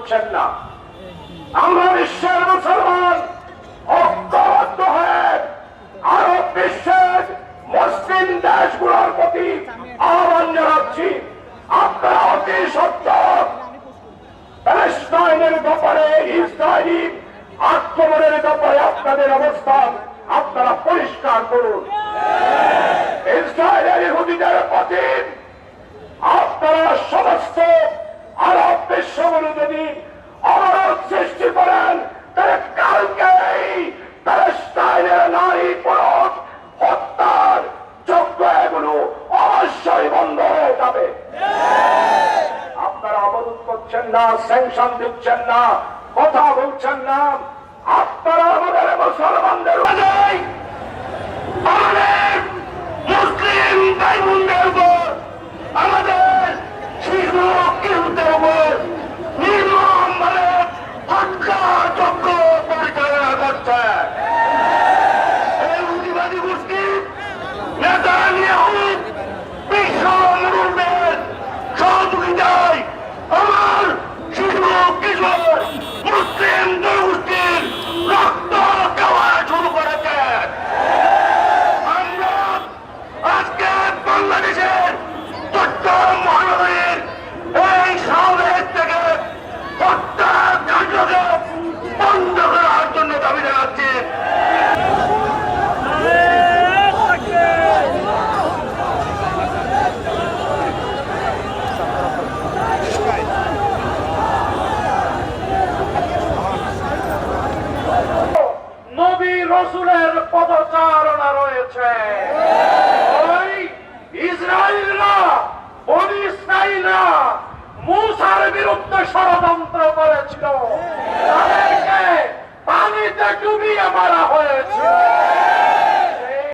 করছেন না। আমরা বিশ্বের মুসলমান ঐক্যবদ্ধ হয়ে আরব বিশ্বের মুসলিম দেশগুলোর প্রতি আহ্বান জানাচ্ছি, আপনারা অতি সত্ত্বর প্যালেস্টাইনের ব্যাপারে, ইসরায়েলি আক্রমণের ব্যাপারে আপনাদের অবস্থান আপনারা পরিষ্কার করুন। ইসরায়েলের ইহুদিদের প্রতি আপনারা সমস্ত আরব বিশ্বগুলো যদি অবরোধ সৃষ্টি করেন, তাহলে কালকেই প্যালেস্টাইনের নারী পুরুষ হত্যার যোগ্য এগুলো অবশ্যই বন্ধ হয়ে যাবে। আপনারা অবরোধ করছেন না, স্যাংশন দিচ্ছেন না, কথা বলছেন না। আপনারা আমাদের মুসলমানদের আমাদের মুসলিম ভাই বোনদের উপর, আমাদের শিশু কিশোরদের উপর নির্মমভাবে হত্যাযজ্ঞ পরিচালনা করছে এই উগ্রবাদী মুসলিম নেতানিয়াহু। বিশ্ব মুসলমানদের সহযোগিতায় আমার শিশু কিশোর মুসলিম জনগোষ্ঠীর রক্ত দেওয়া শুরু করেছে। আমরা আজকে বাংলাদেশের চট্টগ্রাম মহানগরীর এই শহরের থেকে হত্যাকাণ্ডকে বন্ধ করার জন্য দাবি জানাচ্ছি। নবী রাসূলের পদচারণা রয়েছে। ওই ইসরায়েলরা, বনী ইসরায়েলরা মূসার বিরুদ্ধে ষড়যন্ত্র করেছিল, তাদেরকে পানিতে ডুবিয়ে মারা হয়েছে।